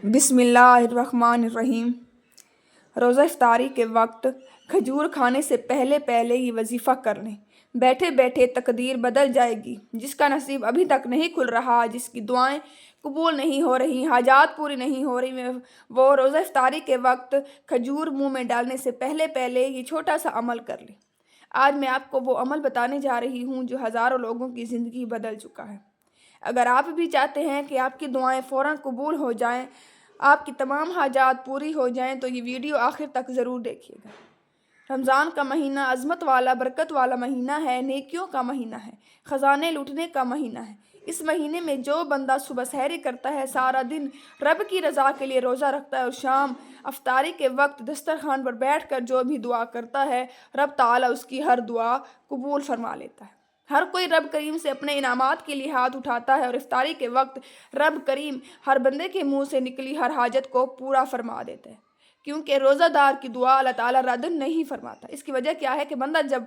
بسم اللہ الرحمن الرحیم۔ روزہ افطاری کے وقت کھجور کھانے سے پہلے پہلے یہ وظیفہ کر لیں۔ بیٹھے بیٹھے تقدیر بدل جائے گی۔ جس کا نصیب ابھی تک نہیں کھل رہا، جس کی دعائیں قبول نہیں ہو رہی، حاجات پوری نہیں ہو رہی، وہ روزہ افطاری کے وقت کھجور منہ میں ڈالنے سے پہلے پہلے یہ چھوٹا سا عمل کر لیں۔ آج میں آپ کو وہ عمل بتانے جا رہی ہوں جو ہزاروں لوگوں کی زندگی بدل چکا ہے۔ اگر آپ بھی چاہتے ہیں کہ آپ کی دعائیں فوراً قبول ہو جائیں، آپ کی تمام حاجات پوری ہو جائیں، تو یہ ویڈیو آخر تک ضرور دیکھیے گا۔ رمضان کا مہینہ عظمت والا، برکت والا مہینہ ہے، نیکیوں کا مہینہ ہے، خزانے لوٹنے کا مہینہ ہے۔ اس مہینے میں جو بندہ صبح سحری کرتا ہے، سارا دن رب کی رضا کے لیے روزہ رکھتا ہے اور شام افطاری کے وقت دسترخوان پر بیٹھ کر جو بھی دعا کرتا ہے، رب تعالیٰ اس کی ہر دعا قبول فرما لیتا ہے۔ ہر کوئی رب کریم سے اپنے انعامات کے لیے ہاتھ اٹھاتا ہے اور افطاری کے وقت رب کریم ہر بندے کے منہ سے نکلی ہر حاجت کو پورا فرما دیتا ہے، کیونکہ روزہ دار کی دعا اللہ تعالیٰ رد نہیں فرماتا۔ اس کی وجہ کیا ہے کہ بندہ جب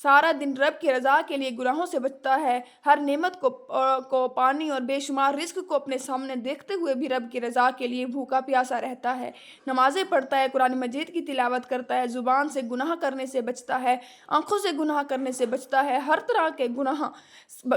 سارا دن رب کی رضا کے لیے گناہوں سے بچتا ہے، ہر نعمت کو پانی اور بے شمار رزق کو اپنے سامنے دیکھتے ہوئے بھی رب کی رضا کے لیے بھوکا پیاسا رہتا ہے، نمازیں پڑھتا ہے، قرآن مجید کی تلاوت کرتا ہے، زبان سے گناہ کرنے سے بچتا ہے، آنکھوں سے گناہ کرنے سے بچتا ہے، ہر طرح کے گناہ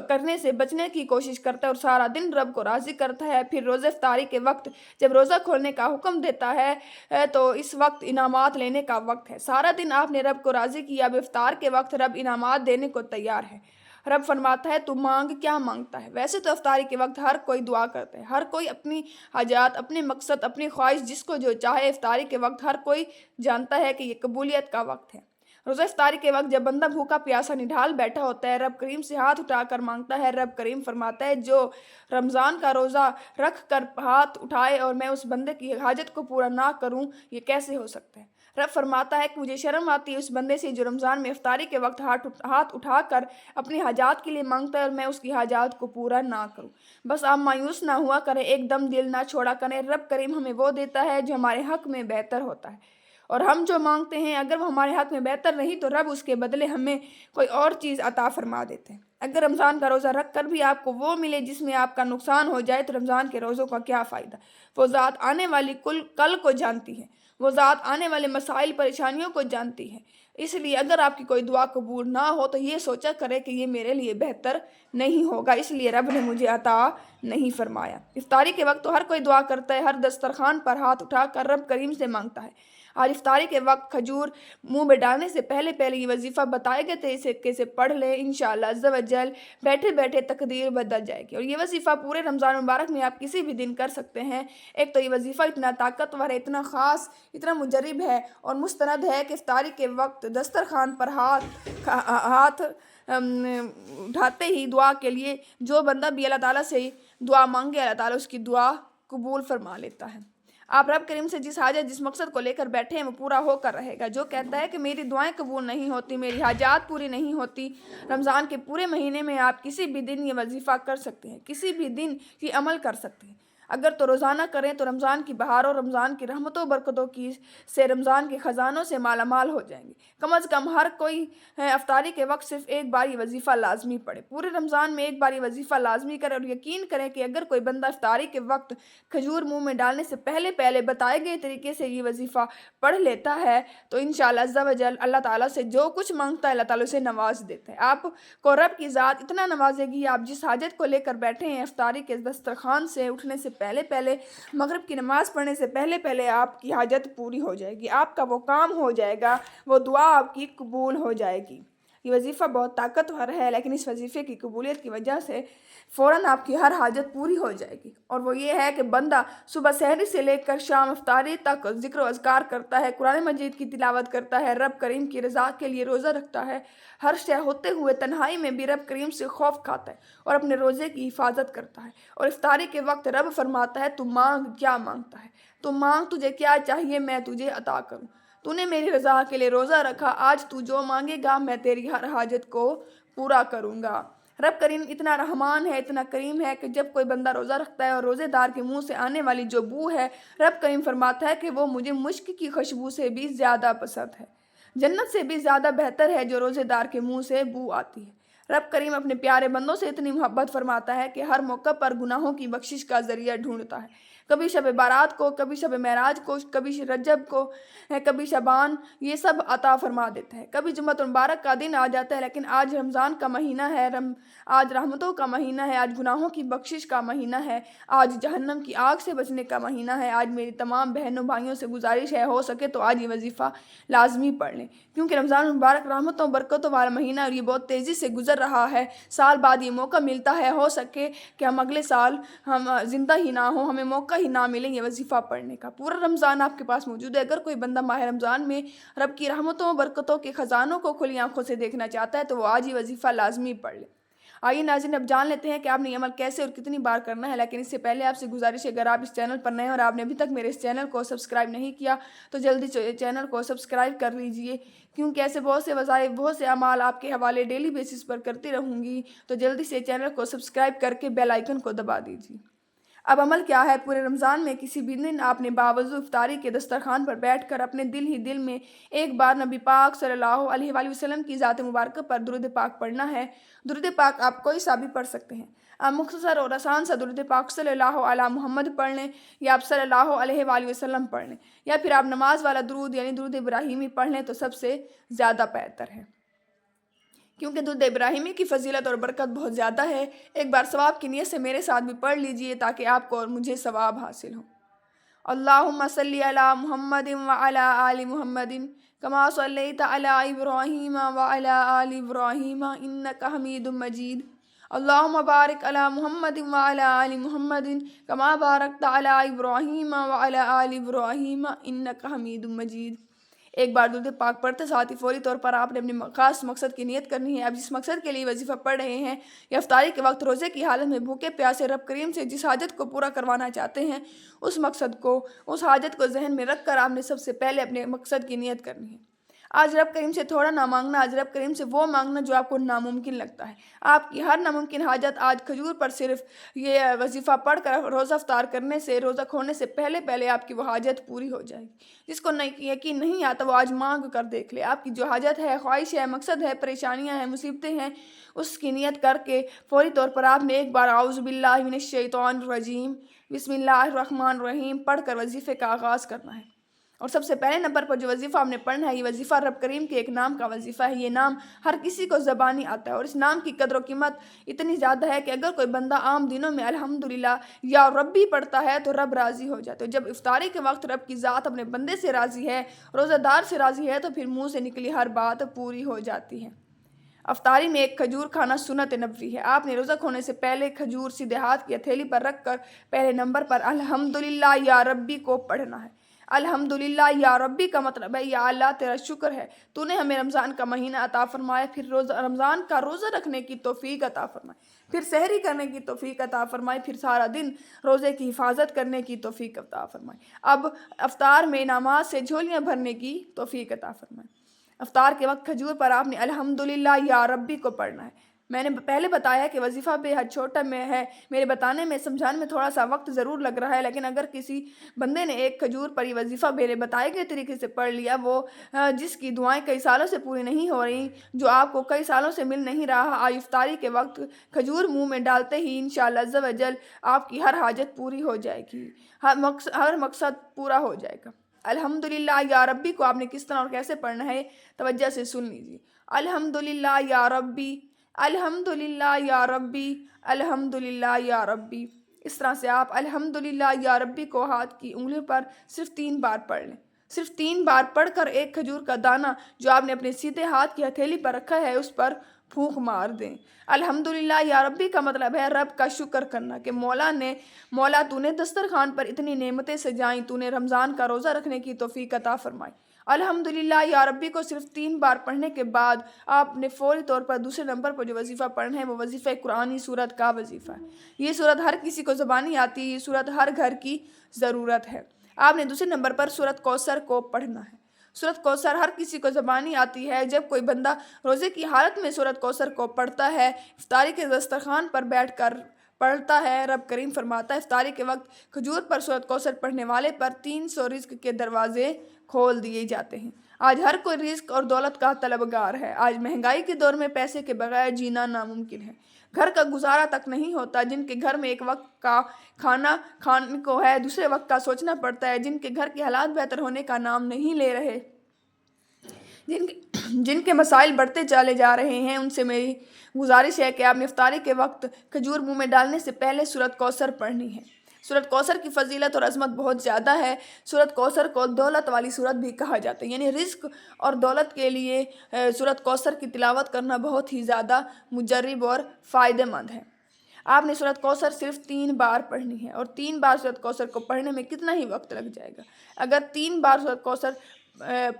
کرنے سے بچنے کی کوشش کرتا ہے اور سارا دن رب کو راضی کرتا ہے، پھر روزہ افطاری کے وقت جب روزہ کھولنے کا حکم دیتا ہے تو اس وقت انعامات لینے کا وقت ہے۔ سارا دن آپ نے رب کو راضی کیا، اب افطار کے وقت رب انعامات دینے کو تیار ہے۔ رب فرماتا ہے تو مانگ، کیا مانگتا ہے؟ ویسے تو افطاری کے وقت ہر کوئی دعا کرتا ہے، ہر کوئی اپنی حاجات، اپنے مقصد، اپنی خواہش، جس کو جو چاہے، افطاری کے وقت ہر کوئی جانتا ہے کہ یہ قبولیت کا وقت ہے۔ روزہ افطاری کے وقت جب بندہ بھوکا پیاسا نڈھال بیٹھا ہوتا ہے، رب کریم سے ہاتھ اٹھا کر مانگتا ہے، رب کریم فرماتا ہے جو رمضان کا روزہ رکھ کر ہاتھ اٹھائے اور میں اس بندے کی حاجت کو پورا نہ کروں، یہ کیسے ہو سکتا ہے؟ رب فرماتا ہے کہ مجھے شرم آتی ہے اس بندے سے جو رمضان میں افطاری کے وقت ہاتھ اٹھا کر اپنی حاجات کے لیے مانگتا ہے اور میں اس کی حاجات کو پورا نہ کروں۔ بس آپ مایوس نہ ہوا کریں، ایک دم دل نہ چھوڑا کریں۔ رب کریم ہمیں وہ دیتا ہے جو ہمارے حق میں بہتر ہوتا ہے، اور ہم جو مانگتے ہیں اگر وہ ہمارے حق میں بہتر نہیں تو رب اس کے بدلے ہمیں کوئی اور چیز عطا فرما دیتے ہیں۔ اگر رمضان کا روزہ رکھ کر بھی آپ کو وہ ملے جس میں آپ کا نقصان ہو جائے تو رمضان کے روزوں کا کیا فائدہ؟ وہ ذات آنے والی کل کو جانتی ہے، وہ ذات آنے والے مسائل پریشانیوں کو جانتی ہے۔ اس لیے اگر آپ کی کوئی دعا قبول نہ ہو تو یہ سوچا کرے کہ یہ میرے لیے بہتر نہیں ہوگا، اس لیے رب نے مجھے عطا نہیں فرمایا۔ افطاری کے وقت تو ہر کوئی دعا کرتا ہے، ہر دسترخوان پر ہاتھ اٹھا کر رب کریم سے مانگتا ہے۔ آج افطاری کے وقت کھجور منہ میں ڈالنے سے پہلے پہلے یہ وظیفہ بتائے گئے تھے، اسے کیسے پڑھ لیں، انشاءاللہ عز و جل بیٹھے بیٹھے تقدیر بدل جائے گی۔ اور یہ وظیفہ پورے رمضان مبارک میں آپ کسی بھی دن کر سکتے ہیں۔ ایک تو یہ وظیفہ اتنا طاقتور ہے، اتنا خاص، اتنا مجرب ہے اور مستند ہے کہ افطاری کے وقت دسترخوان پر ہاتھ اٹھاتے ہی دعا کے لیے جو بندہ بھی اللہ تعالیٰ سے دعا مانگے، اللہ تعالیٰ اس کی دعا قبول فرما لیتا ہے۔ آپ رب کریم سے جس حاجت، جس مقصد کو لے کر بیٹھے ہیں وہ پورا ہو کر رہے گا۔ جو کہتا ہے کہ میری دعائیں قبول نہیں ہوتی، میری حاجات پوری نہیں ہوتی، رمضان کے پورے مہینے میں آپ کسی بھی دن یہ وظیفہ کر سکتے ہیں، کسی بھی دن یہ عمل کر سکتے ہیں۔ اگر تو روزانہ کریں تو رمضان کی بہاروں، رمضان کی رحمتوں و برکتوں سے رمضان کے خزانوں سے مالا مال ہو جائیں گے۔ کم از کم ہر کوئی افطاری کے وقت صرف ایک بار یہ وظیفہ لازمی پڑھے، پورے رمضان میں ایک بار یہ وظیفہ لازمی کرے، اور یقین کریں کہ اگر کوئی بندہ افطاری کے وقت کھجور منہ میں ڈالنے سے پہلے پہلے بتائے گئے طریقے سے یہ وظیفہ پڑھ لیتا ہے تو انشاءاللہ عز و جل اللہ تعالیٰ سے جو کچھ مانگتا ہے اللہ تعالیٰ اسے نواز دیتا ہے۔ آپ کو رب کی ذات اتنا نوازے گی، آپ جس حاجت کو لے کر بیٹھے ہیں افطاری کے دسترخوان سے اٹھنے سے پہلے پہلے، مغرب کی نماز پڑھنے سے پہلے پہلے آپ کی حاجت پوری ہو جائے گی، آپ کا وہ کام ہو جائے گا، وہ دعا آپ کی قبول ہو جائے گی۔ یہ وظیفہ بہت طاقتور ہے، لیکن اس وظیفے کی قبولیت کی وجہ سے فوراً آپ کی ہر حاجت پوری ہو جائے گی، اور وہ یہ ہے کہ بندہ صبح سحری سے لے کر شام افطاری تک ذکر و اذکار کرتا ہے، قرآن مجید کی تلاوت کرتا ہے، رب کریم کی رضا کے لیے روزہ رکھتا ہے، ہر شے ہوتے ہوئے تنہائی میں بھی رب کریم سے خوف کھاتا ہے اور اپنے روزے کی حفاظت کرتا ہے۔ اور افطاری کے وقت رب فرماتا ہے تو مانگ، کیا مانگتا ہے؟ تو مانگ، تجھے کیا چاہیے میں تجھے عطا کروں۔ تو نے میری رضا کے لیے روزہ رکھا، آج تو جو مانگے گا میں تیری ہر حاجت کو پورا کروں گا۔ رب کریم اتنا رحمان ہے، اتنا کریم ہے کہ جب کوئی بندہ روزہ رکھتا ہے اور روزے دار کے منہ سے آنے والی جو بو ہے، رب کریم فرماتا ہے کہ وہ مجھے مشک کی خوشبو سے بھی زیادہ پسند ہے، جنت سے بھی زیادہ بہتر ہے جو روزے دار کے منہ سے بو آتی ہے۔ رب کریم اپنے پیارے بندوں سے اتنی محبت فرماتا ہے کہ ہر موقع پر گناہوں کی بخشش کا ذریعہ ڈھونڈتا ہے۔ کبھی شب بارات کو، کبھی شب معراج کو، کبھی رجب کو، کبھی شعبان، یہ سب عطا فرما دیتا ہے۔ کبھی جمعۃ المبارک کا دن آ جاتا ہے، لیکن آج رمضان کا مہینہ ہے، آج رحمتوں کا مہینہ ہے، آج گناہوں کی بخشش کا مہینہ ہے، آج جہنم کی آگ سے بچنے کا مہینہ ہے۔ آج میری تمام بہنوں بھائیوں سے گزارش ہے، ہو سکے تو آج یہ وظیفہ لازمی پڑھ لیں، کیونکہ رمضان المبارک رحمتوں برکتوں والا مہینہ اور یہ بہت تیزی سے گزر رہا ہے۔ سال بعد یہ موقع ملتا ہے، ہو سکے کہ ہم اگلے سال ہم زندہ ہی نہ ہوں، ہمیں موقع ہی نہ ملے یہ وظیفہ پڑھنے کا۔ پورا رمضان آپ کے پاس موجود ہے۔ اگر کوئی بندہ ماہ رمضان میں رب کی رحمتوں برکتوں کے خزانوں کو کھلی آنکھوں سے دیکھنا چاہتا ہے تو وہ آج یہ وظیفہ لازمی پڑھ لے۔ آئیے ناظرین، اب جان لیتے ہیں کہ آپ نے یہ عمل کیسے اور کتنی بار کرنا ہے، لیکن اس سے پہلے آپ سے گزارش ہے، اگر آپ اس چینل پر نئے ہیں اور آپ نے ابھی تک میرے اس چینل کو سبسکرائب نہیں کیا تو جلدی چینل کو سبسکرائب کر لیجئے، کیونکہ ایسے بہت سے وظائف، بہت سے اعمال آپ کے حوالے ڈیلی بیسس پر کرتی رہوں گی، تو جلدی سے چینل کو سبسکرائب کر کے بیل آئیکن کو دبا دیجیے۔ اب عمل کیا ہے؟ پورے رمضان میں کسی بھی دن آپ نے باوضو افطاری کے دسترخوان پر بیٹھ کر اپنے دل ہی دل میں ایک بار نبی پاک صلی اللہ علیہ وآلہ وسلم کی ذات مبارکہ پر درود پاک پڑھنا ہے۔ درود پاک آپ کوئی سا بھی پڑھ سکتے ہیں۔ آپ مختصر اور آسان سا درود پاک صلی اللہ علی محمد پڑھ لیں، یا آپ صلی اللہ علیہ وآلہ وسلم پڑھ لیں، یا پھر آپ نماز والا درود یعنی درود ابراہیمی پڑھ لیں تو سب سے زیادہ بہتر ہے، کیونکہ درود ابراہیمی کی فضیلت اور برکت بہت زیادہ ہے۔ ایک بار ثواب کی نیت سے میرے ساتھ بھی پڑھ لیجئے تاکہ آپ کو اور مجھے ثواب حاصل ہو۔ اللہم صلی علی محمد وعلی آل محمد کما صلیت علی ابراہیم وعلی آل ابراہیم انک حمید مجید۔ اللہم بارک علی محمد وعلی آل محمد کما بارکت علی ابراہیم وعلی آل ابراہیم انک حمید مجید۔ ایک بار درود پاک پڑھتے ساتھ ہی فوری طور پر آپ نے اپنے خاص مقصد کی نیت کرنی ہے۔ اب جس مقصد کے لیے وظیفہ پڑھ رہے ہیں یا افطاری کے وقت روزے کی حالت میں بھوکے پیاسے رب کریم سے جس حاجت کو پورا کروانا چاہتے ہیں، اس مقصد کو، اس حاجت کو ذہن میں رکھ کر آپ نے سب سے پہلے اپنے مقصد کی نیت کرنی ہے۔ آج رب کریم سے تھوڑا نہ مانگنا، آج رب کریم سے وہ مانگنا جو آپ کو ناممکن لگتا ہے۔ آپ کی ہر ناممکن حاجت آج کھجور پر صرف یہ وظیفہ پڑھ کر روزہ افطار کرنے سے، روزہ کھولنے سے پہلے پہلے آپ کی وہ حاجت پوری ہو جائے گی۔ جس کو یقین نہیں آتا وہ آج مانگ کر دیکھ لے۔ آپ کی جو حاجت ہے، خواہش ہے، مقصد ہے، پریشانیاں ہیں، مصیبتیں ہیں، اس کی نیت کر کے فوری طور پر آپ نے ایک بار اعوذ باللہ من الشیطان الرجیم بسم اللہ الرحمن الرحیم پڑھ کر وظیفے کا آغاز کرنا ہے۔ اور سب سے پہلے نمبر پر جو وظیفہ آپ نے پڑھنا ہے، یہ وظیفہ رب کریم کے ایک نام کا وظیفہ ہے۔ یہ نام ہر کسی کو زبانی آتا ہے اور اس نام کی قدر و قیمت اتنی زیادہ ہے کہ اگر کوئی بندہ عام دنوں میں الحمدللہ یا ربی پڑھتا ہے تو رب راضی ہو جاتا ہے۔ جب افطاری کے وقت رب کی ذات اپنے بندے سے راضی ہے، روزہ دار سے راضی ہے، تو پھر منہ سے نکلی ہر بات پوری ہو جاتی ہے۔ افطاری میں ایک کھجور کھانا سنت نبوی ہے۔ آپ نے روزہ کھونے سے پہلے کھجور سیدھے ہاتھ کی ہتھیلی پر رکھ کر پہلے نمبر پر الحمدللہ یا ربی کو پڑھنا ہے۔ الحمدللہ یا ربی کا مطلب ہے یا اللہ تیرا شکر ہے، تو نے ہمیں رمضان کا مہینہ عطا فرمایا، پھر رمضان کا روزہ رکھنے کی توفیق عطا فرمائے، پھر سحری کرنے کی توفیق عطا فرمائے، پھر سارا دن روزے کی حفاظت کرنے کی توفیق عطا فرمائے، اب افطار میں نماز سے جھولیاں بھرنے کی توفیق عطا فرمائے۔ افطار کے وقت کھجور پر آپ نے الحمدللہ یا ربی کو پڑھنا ہے۔ میں نے پہلے بتایا کہ وظیفہ بے حد چھوٹا میں ہے، میرے بتانے میں سمجھانے میں تھوڑا سا وقت ضرور لگ رہا ہے، لیکن اگر کسی بندے نے ایک کھجور پر یہ وظیفہ میرے بتائے گئے طریقے سے پڑھ لیا، وہ جس کی دعائیں کئی سالوں سے پوری نہیں ہو رہی، جو آپ کو کئی سالوں سے مل نہیں رہا، آج افطاری کے وقت کھجور منہ میں ڈالتے ہی انشاءاللہ عز و جل آپ کی ہر حاجت پوری ہو جائے گی، ہر مقصد پورا ہو جائے گا۔ الحمدللہ یا ربی کو آپ نے کس طرح اور کیسے پڑھنا ہے توجہ سے سن لیجیے۔ الحمدللہ یا ربی، الحمدللہ یا ربی، الحمدللہ یا ربی۔ اس طرح سے آپ الحمدللہ یا ربی کو ہاتھ کی انگلیوں پر صرف 3 بار پڑھ لیں۔ صرف 3 بار پڑھ کر ایک کھجور کا دانہ جو آپ نے اپنے سیدھے ہاتھ کی ہتھیلی پر رکھا ہے اس پر پھونک مار دیں۔ الحمدللہ یا ربی کا مطلب ہے رب کا شکر کرنا کہ مولا تو نے دسترخوان پر اتنی نعمتیں سجائیں، تو نے رمضان کا روزہ رکھنے کی توفیق عطا فرمائی۔ الحمدللہ یا ربی کو صرف 3 بار پڑھنے کے بعد آپ نے فوری طور پر دوسرے نمبر پر جو وظیفہ پڑھنا ہے وہ وظیفہ قرآنی سورت کا وظیفہ ہے۔ یہ سورت ہر کسی کو زبانی آتی ہے، یہ سورت ہر گھر کی ضرورت ہے۔ آپ نے دوسرے نمبر پر سورت کوثر کو پڑھنا ہے۔ سورت کوثر ہر کسی کو زبانی آتی ہے۔ جب کوئی بندہ روزے کی حالت میں سورت کوثر کو پڑھتا ہے، افطاری کے دسترخوان پر بیٹھ کر پڑھتا ہے، رب کریم فرماتا ہے افطاری کے وقت کھجور پر سورت کوثر پڑھنے والے پر 300 رزق کے دروازے کھول دیے جاتے ہیں۔ آج ہر کوئی رزق اور دولت کا طلبگار ہے۔ آج مہنگائی کے دور میں پیسے کے بغیر جینا ناممکن ہے۔ گھر کا گزارا تک نہیں ہوتا، جن کے گھر میں ایک وقت کا کھانا کھانے کو ہے دوسرے وقت کا سوچنا پڑتا ہے، جن کے گھر کے حالات بہتر ہونے کا نام نہیں لے رہے، جن کے مسائل بڑھتے چلے جا رہے ہیں، ان سے میری گزارش ہے کہ آپ نے افطاری کے وقت کھجور منہ میں ڈالنے سے پہلے سورۃ کوثر پڑھنی ہے۔ سورۃ کوثر کی فضیلت اور عظمت بہت زیادہ ہے۔ سورۃ کوثر کو دولت والی سورت بھی کہا جاتا ہے، یعنی رزق اور دولت کے لیے سورۃ کوثر کی تلاوت کرنا بہت ہی زیادہ مجرب اور فائدہ مند ہے۔ آپ نے سورۃ کوثر صرف 3 بار پڑھنی ہے، اور 3 بار سورۃ کوثر کو پڑھنے میں کتنا ہی وقت لگ جائے گا؟ اگر 3 بار سورۃ کوثر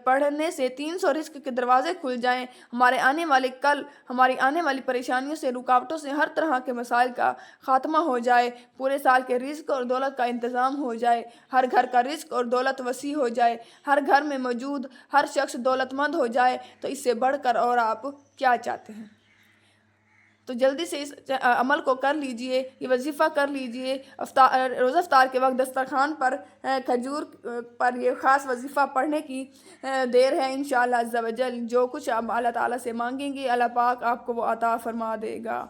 پڑھنے سے 300 رزق کے دروازے کھل جائیں، ہماری آنے والی پریشانیوں سے، رکاوٹوں سے، ہر طرح کے مسائل کا خاتمہ ہو جائے، پورے سال کے رزق اور دولت کا انتظام ہو جائے، ہر گھر کا رزق اور دولت وسیع ہو جائے، ہر گھر میں موجود ہر شخص دولت مند ہو جائے، تو اس سے بڑھ کر اور آپ کیا چاہتے ہیں؟ تو جلدی سے اس عمل کو کر لیجئے، یہ وظیفہ کر لیجئے۔ روزہ افطار کے وقت دسترخوان پر کھجور پر یہ خاص وظیفہ پڑھنے کی دیر ہے، انشاءاللہ عز و جل جو کچھ آپ اللہ تعالیٰ سے مانگیں گے، اللہ پاک آپ کو وہ عطا فرما دے گا۔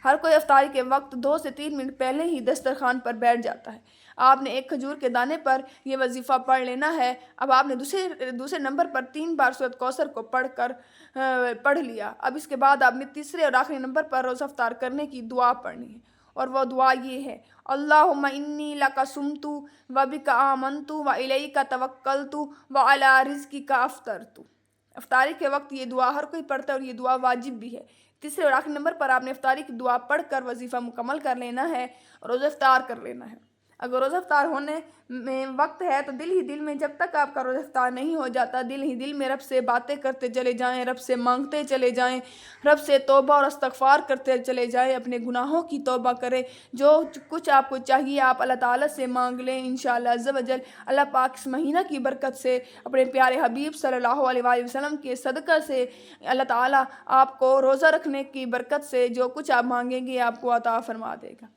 ہر کوئی افطاری کے وقت 2 سے 3 منٹ پہلے ہی دسترخوان پر بیٹھ جاتا ہے۔ آپ نے ایک کھجور کے دانے پر یہ وظیفہ پڑھ لینا ہے۔ اب آپ نے دوسرے نمبر پر 3 بار سورۃ کوثر کو پڑھ لیا۔ اب اس کے بعد آپ نے تیسرے اور آخری نمبر پر روزہ افطار کرنے کی دعا پڑھنی ہے، اور وہ دعا یہ ہے: اللہم انی لک صمت وبک آمنت والیک توکلت وعلی رزقک افطرت۔ افطاری کے وقت یہ دعا ہر کوئی پڑھتا ہے، اور یہ دعا واجب بھی ہے۔ تیسرے اور آخری نمبر پر آپ نے افطاری کی دعا پڑھ کر وظیفہ مکمل کر لینا ہے، اور روزہ افطار کر لینا ہے۔ اگر روزہ افطار ہونے میں وقت ہے تو دل ہی دل میں، جب تک آپ کا روزہ افطار نہیں ہو جاتا، دل ہی دل میں رب سے باتیں کرتے چلے جائیں، رب سے مانگتے چلے جائیں، رب سے توبہ اور استغفار کرتے چلے جائیں، اپنے گناہوں کی توبہ کریں۔ جو کچھ آپ کو چاہیے آپ اللہ تعالیٰ سے مانگ لیں، انشاءاللہ عز و جل اللہ پاک اس مہینہ کی برکت سے، اپنے پیارے حبیب صلی اللہ علیہ وآلہ وسلم کے صدقہ سے، اللہ تعالیٰ آپ کو روزہ رکھنے کی برکت سے جو کچھ آپ مانگیں گے آپ کو عطا فرما دے گا۔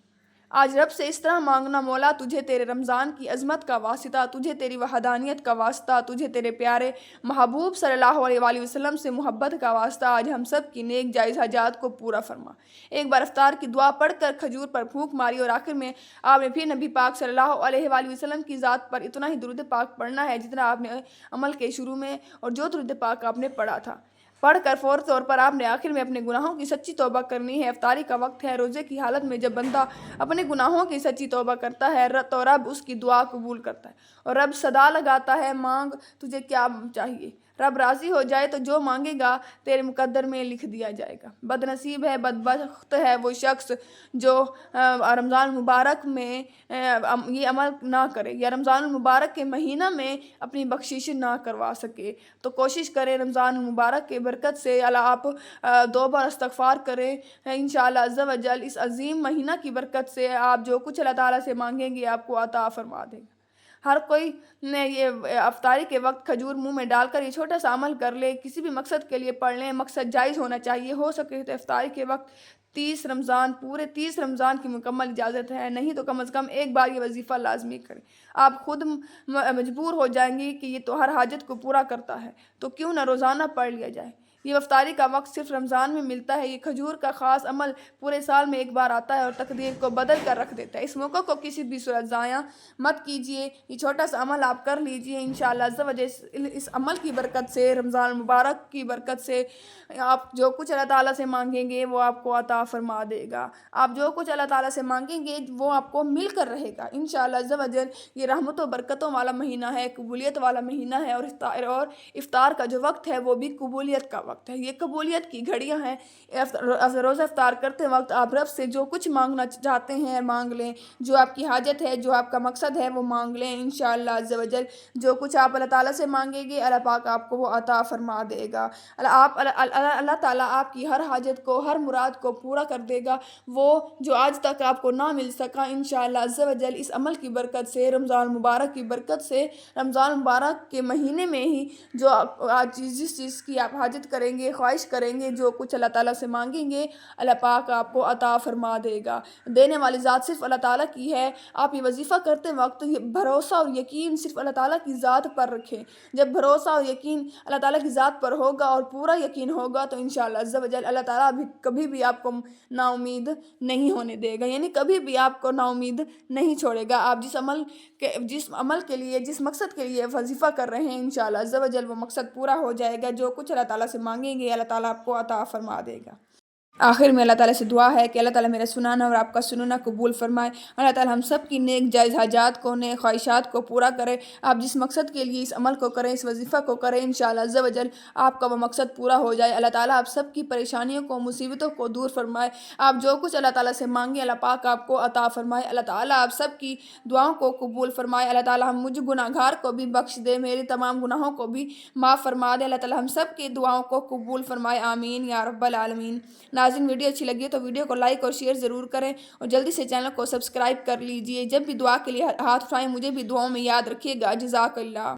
آج رب سے اس طرح مانگنا: مولا تجھے تیرے رمضان کی عظمت کا واسطہ، تجھے تیری وحدانیت کا واسطہ، تجھے تیرے پیارے محبوب صلی اللہ علیہ وآلہ وسلم سے محبت کا واسطہ، آج ہم سب کی نیک جائز حاجات کو پورا فرما۔ ایک بار افطار کی دعا پڑھ کر کھجور پر پھونک ماری، اور آخر میں آپ نے پھر نبی پاک صلی اللہ علیہ وآلہ وسلم کی ذات پر اتنا ہی درود پاک پڑھنا ہے جتنا آپ نے عمل کے شروع میں اور جو درود پاک آپ نے پڑھا تھا پڑھ کر فوری طور پر آپ نے آخر میں اپنے گناہوں کی سچی توبہ کرنی ہے۔ افطاری کا وقت ہے، روزے کی حالت میں جب بندہ اپنے گناہوں کی سچی توبہ کرتا ہے تو رب اس کی دعا قبول کرتا ہے، اور رب صدا لگاتا ہے: مانگ، تجھے کیا چاہیے؟ رب راضی ہو جائے تو جو مانگے گا تیرے مقدر میں لکھ دیا جائے گا۔ بد نصیب ہے، بدبخت ہے وہ شخص جو رمضان المبارک میں یہ عمل نہ کرے، یا رمضان المبارک کے مہینہ میں اپنی بخشش نہ کروا سکے۔ تو کوشش کریں رمضان المبارک کے برکت سے آپ 2 بار استغفار کریں، انشاءاللہ عز و جل اس عظیم مہینہ کی برکت سے آپ جو کچھ اللہ تعالیٰ سے مانگیں گے آپ کو عطا فرما دے گا۔ ہر کوئی نے یہ افطاری کے وقت کھجور منہ میں ڈال کر یہ چھوٹا سا عمل کر لے، کسی بھی مقصد کے لیے پڑھ لیں، مقصد جائز ہونا چاہیے۔ ہو سکے تو افطاری کے وقت پورے 30 رمضان کی مکمل اجازت ہے، نہیں تو کم از کم ایک بار یہ وظیفہ لازمی کریں۔ آپ خود مجبور ہو جائیں گی کہ یہ تو ہر حاجت کو پورا کرتا ہے، تو کیوں نہ روزانہ پڑھ لیا جائے۔ یہ افطاری کا وقت صرف رمضان میں ملتا ہے۔ یہ کھجور کا خاص عمل پورے سال میں ایک بار آتا ہے اور تقدیر کو بدل کر رکھ دیتا ہے۔ اس موقع کو کسی بھی صورت ضائع مت کیجیے، یہ چھوٹا سا عمل آپ کر لیجیے، انشاءاللہ عز و جل اس عمل کی برکت سے، رمضان المبارک کی برکت سے آپ جو کچھ اللہ تعالیٰ سے مانگیں گے وہ آپ کو عطا فرما دے گا۔ آپ جو کچھ اللہ تعالیٰ سے مانگیں گے وہ آپ کو مل کر رہے گا، انشاءاللہ عز و جل۔ یہ رحمت و برکتوں والا مہینہ ہے، قبولیت والا مہینہ ہے، اور افطار کا جو وقت ہے وہ بھی قبولیت کا وقت ہے۔ یہ قبولیت کی گھڑیاں ہیں۔ روزہ افطار کرتے وقت آپ رب سے جو کچھ مانگنا چاہتے ہیں مانگ لیں، جو آپ کی حاجت ہے، جو آپ کا مقصد ہے وہ مانگ لیں، انشاءاللہ عز و جل جو کچھ آپ اللہ تعالیٰ سے مانگیں گے اللہ پاک آپ کو وہ عطا فرما دے گا۔ اللہ تعالیٰ آپ کی ہر حاجت کو، ہر مراد کو پورا کر دے گا، وہ جو آج تک آپ کو نہ مل سکا، انشاءاللہ عز و جل اس عمل کی برکت سے، رمضان المبارک کی برکت سے، رمضان المبارک کے مہینے میں ہی جو جس چیز کی آپ حاجت کریں کریں گے، خواہش کریں گے، جو کچھ اللہ تعالیٰ سے مانگیں گے اللہ پاک آپ کو عطا فرما دے گا۔ دینے والی ذات صرف اللہ تعالیٰ کی ہے۔ آپ یہ وظیفہ کرتے وقت یہ بھروسہ اور یقین صرف اللہ تعالیٰ کی ذات پر رکھیں۔ جب بھروسہ اور یقین اللہ تعالیٰ کی ذات پر ہوگا اور پورا یقین ہوگا تو انشاءاللہ عز و جل اللہ تعالیٰ بھی کبھی بھی آپ کو نا امید نہیں ہونے دے گا، یعنی کبھی بھی آپ کو نا امید نہیں چھوڑے گا۔ آپ جس عمل کے لیے، جس مقصد کے لیے وظیفہ کر رہے ہیں انشاءاللہ عز و جل وہ مقصد پورا ہو جائے گا۔ جو کچھ اللہ تعالیٰ سے مانگیں گے اللہ تعالیٰ آپ کو عطا فرما دے گا۔ آخر میں اللہ تعالیٰ سے دعا ہے کہ اللہ تعالیٰ میرا سنانا اور آپ کا سننا قبول فرمائے۔ اللہ تعالیٰ ہم سب کی نیک جائز حاجات کو، نیک خواہشات کو پورا کرے۔ آپ جس مقصد کے لیے اس عمل کو کریں، اس وظیفہ کو کریں انشاءاللہ عز و جل آپ کا وہ مقصد پورا ہو جائے۔ اللہ تعالیٰ آپ سب کی پریشانیوں کو، مصیبتوں کو دور فرمائے۔ آپ جو کچھ اللہ تعالیٰ سے مانگیں اللہ پاک آپ کو عطا فرمائے۔ اللہ تعالیٰ آپ سب کی دعاؤں کو قبول فرمائے۔ اللہ تعالیٰ ہم مجھ گناہ گار کو بھی بخش دے، میرے تمام گناہوں کو بھی معاف فرما دے۔ اللہ تعالیٰ ہم سب کی دعاؤں کو قبول فرمائے، آمین یا رب العالمین۔ ناظرین ویڈیو اچھی لگی تو ویڈیو کو لائک اور شیئر ضرور کریں اور جلدی سے چینل کو سبسکرائب کر لیجئے۔ جب بھی دعا کے لیے ہاتھ اٹھائیں مجھے بھی دعاؤں میں یاد رکھیے گا۔ جزاک اللہ۔